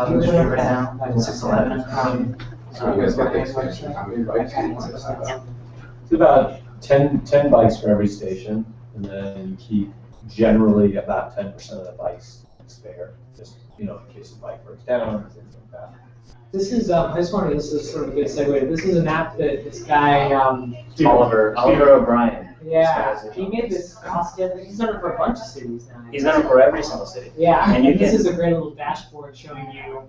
Right now, 611. So you guys got the expansion, how many bikes do you want to have? It's about 10 bikes for every station, and then keep generally about 10% of the bikes spare, just in case the bike breaks down or things like that. This is, I just wanted, this is sort of a good segue. This is an app that this guy, Oliver O'Brien. yeah, he made this costume. He's done it for a bunch of cities now. He's done it for every single city. Yeah, and this is a great little dashboard showing you,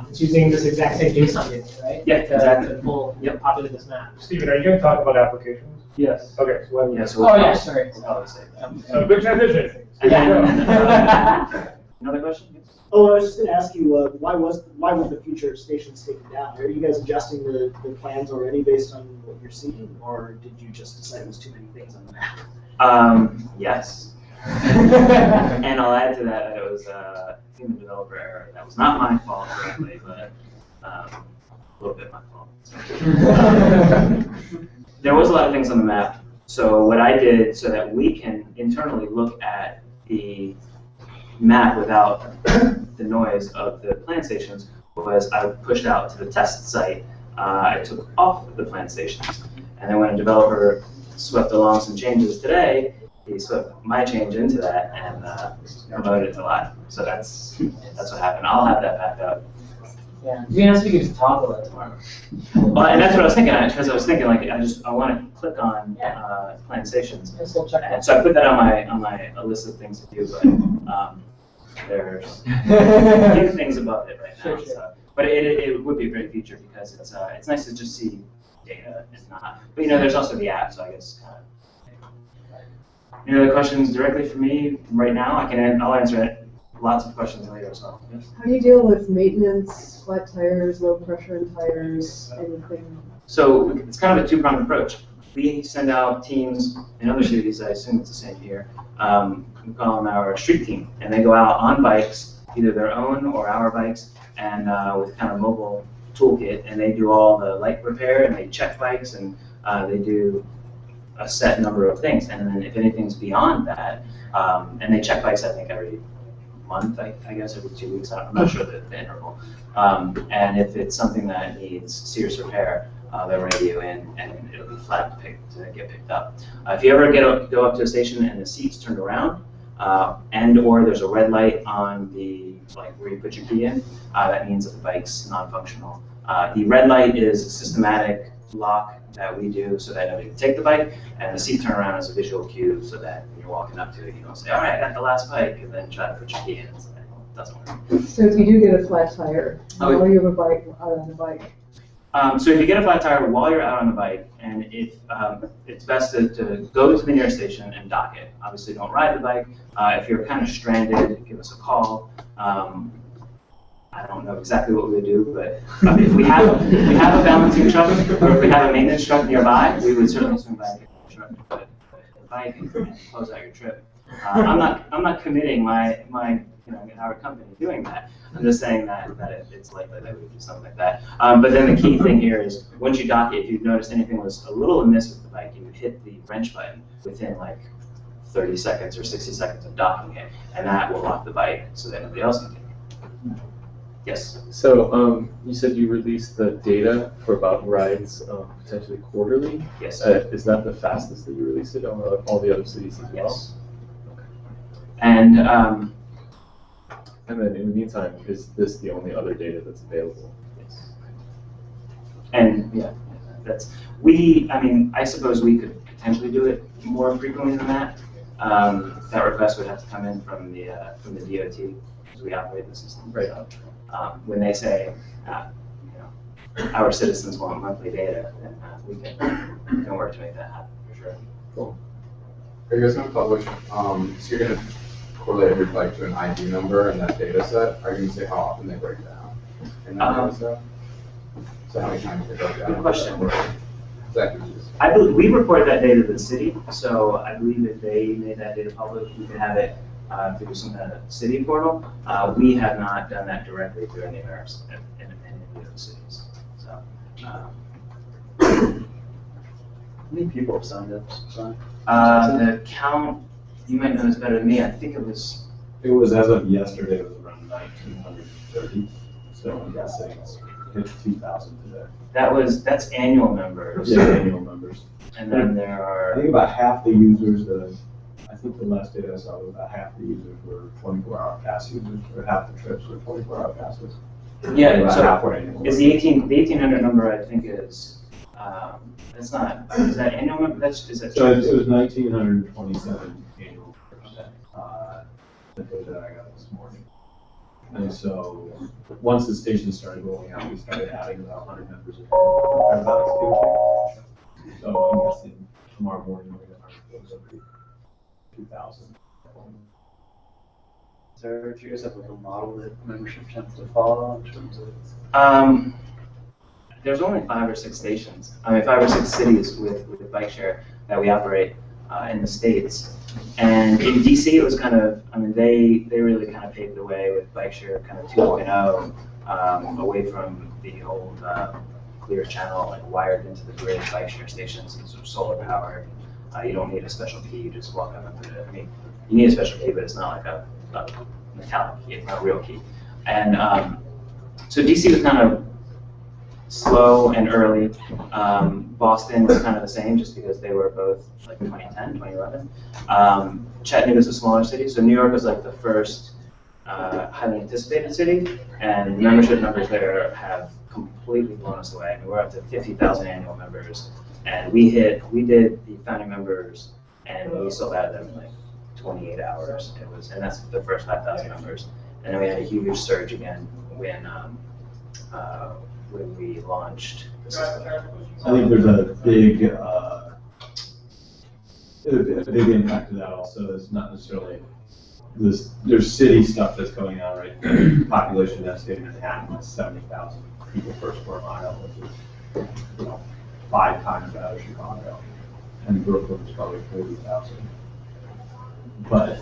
it's using this exact same JSON data, right? Yeah, exactly. To pull, populate this map. Stephen, are you going to talk about applications? Yes. Okay, so what Yeah, so Oh yeah, sorry. so good transition. Yeah. Another question? Oh, I was just going to ask you, why was the future stations taken down? Are you guys adjusting the plans already based on what you're seeing, or did you just decide it was too many things on the map? Yes. And I'll add to that it was a human developer error. That was not my fault directly, but a little bit my fault. There was a lot of things on the map. So what I did so that we can internally look at the map without the noise of the plan stations was I pushed out to the test site. I took off the plan stations. And then when a developer swept along some changes today, he swept my change into that and promoted it to live. So that's what happened. I'll have that backed up. Yeah, to be honest, we could just toggle it tomorrow. Well, and that's what I was thinking, because I was thinking like I want to click on plan stations. Let's go check that. And so I put that on my list of things to do, but there's a few things above it right now. Sure. So, but it would be a great feature because it's nice to just see data and not. But there's also the app, so I guess. Any other questions directly for me right now? I'll answer it. Lots of questions later as well. Yes? How do you deal with maintenance, flat tires, low pressure in tires, anything? So it's kind of a two-pronged approach. We send out teams in other cities, I assume it's the same here. We call them our street team, and they go out on bikes, either their own or our bikes, and with kind of mobile toolkit, and they do all the light repair, and they check bikes, and they do a set number of things. And then if anything's beyond that, and they check bikes, I think, every month, I guess, every 2 weeks. I'm not sure the interval. And if it's something that needs serious repair, they'll radio in, and it'll be flagged to get picked up. If you ever go up to a station and the seat's turned around, and/or there's a red light on the where you put your key in, that means that the bike's non-functional. The red light is a systematic lock that we do so that nobody can take the bike, and the seat turnaround is a visual cue so that when you're walking up to it, you don't say, all right, I got the last bike, and then try to put your key in. So it doesn't work. So if you do get a flat tire, while you have a bike out on the bike? So if you get a flat tire while you're out on the bike, and if it's best to go to the nearest station and dock it. Obviously, don't ride the bike. If you're kind of stranded, give us a call. I don't know exactly what we would do, but if we have a balancing truck, or if we have a maintenance truck nearby, we would certainly swing by and get the truck and put the bike and close out your trip. I'm not committing my our company doing that. I'm just saying that it's likely that we would do something like that. But then the key thing here is once you dock it, if you've noticed anything was a little amiss with the bike, you would hit the wrench button within 30 seconds or 60 seconds of docking it, and that will lock the bike so that nobody else can get it. Yes. So you said you released the data for about rides potentially quarterly. Yes. Is that the fastest that you release it, or all the other cities as well? Yes. Okay. And then in the meantime, is this the only other data that's available? Yes. And yeah, I suppose we could potentially do it more frequently than that. That request would have to come in from the DOT because we operate the system. Right. So, when they say, our citizens want monthly data, then we can work to make that happen for sure. Cool. Are you guys going to publish, so you're going to correlate every bike to an ID number in that data set? Are you going to say how often they break down in that data set? So how many times they break down? Good question. Exactly. I believe we report that data to the city, so I believe if they made that data public, we could have it through some kind of city portal. We have not done that directly through any of our independent cities. So, how many people have signed up? the count, you might know this better than me. I think it was. It was, as of yesterday, it was around 1,930. So I'm guessing it's 2,000 today. That's annual members. Yeah, annual members. And then there I are, think about half the users I think the last data I saw was about half the users were 24-hour pass users, or half the trips were 24-hour passes. yeah, About so half were annual. is the 1800 number, I think is, that's not, is that annual number? Is that? So it was 1,927 annual members, the data I got this morning. And so, once the station started rolling out, we started adding about 100 members a day. So I'm guessing tomorrow morning we're going to close every 2,000. Is there, do you guys have like a model that membership tends to follow in terms of? There's only 5 or 6 stations. I mean, 5 or 6 cities with bike share that we operate in the States. And in DC, it was kind of, I mean, they really kind of paved the way with bike share kind of 2.0, away from the old clear channel, like wired into the grid bike share stations. These are solar powered. You don't need a special key, you just walk up and put it. I mean, you need a special key, but it's not like a metallic key, it's not a real key. And so DC was kind of slow and early. Boston was kind of the same, just because they were both like 2010, 2011. Chattanooga's a smaller city, so New York was like the first highly anticipated city, and membership numbers there have completely blown us away. I mean, we're up to 50,000 annual members, and we did the founding members, and we sold out of them in like 28 hours. And that's the first 5,000 members. And then we had a huge surge again when we launched the system. I think there's a big impact to that also. It's not necessarily there's city stuff that's going on right now. Population density in Manhattan is 70,000 people per square mile, which is 5 times that of Chicago, and Brooklyn is probably 40,000. But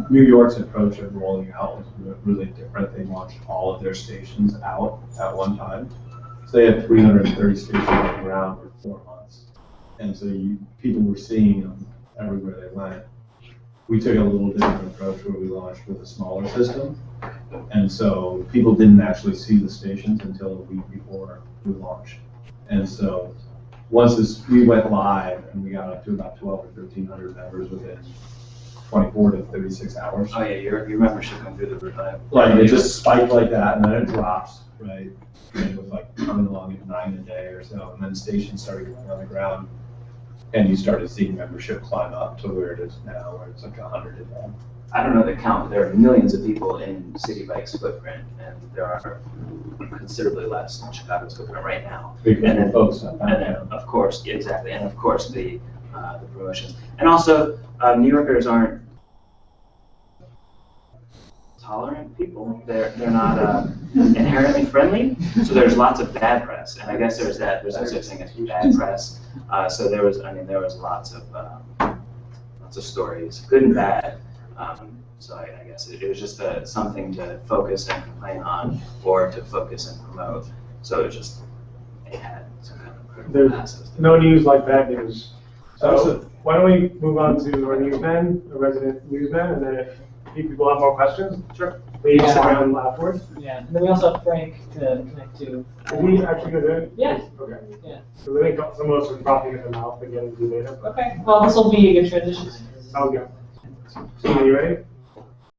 New York's approach of rolling out was really different. They launched all of their stations out at one time. So they had 330 stations on the ground for 4 months. And so people were seeing them everywhere they went. We took a little different approach where we launched with a smaller system. And so people didn't actually see the stations until a week before we launched. And so once we went live and we got up to about 1,200 or 1,300 members within 24 to 36 hours. Oh yeah, your membership went through the roof. Like it just spiked like that, and then it drops, right? And it was like coming along at 9 a day or so, and then stations started going on the ground, and you started seeing membership climb up to where it is now, where it's like 100 a day. I don't know the count, but there are millions of people in City Bike's footprint, and there are considerably less in Chicago's footprint right now. Because and then, folks, and then, of course, exactly, and of course the promotions, and also New Yorkers aren't tolerant people. They're not inherently friendly, so there's lots of bad press, and I guess there's no such thing as bad press. So there was lots of stories, good and bad. So I guess it was just something to focus and complain on, or to focus and promote. So it had some kind of critical passes. No news like bad news. So why don't we move on to our newsman, a resident newsman, and then if people have more questions, sure, please stick around afterwards. Yeah, and then we also have Frank to connect to. Are we actually going to do it? Yeah. Okay. Yeah. So I think some of us are dropping in the mouth again to do later. Okay, well, this will be a good transition. Sounds good. So are you ready?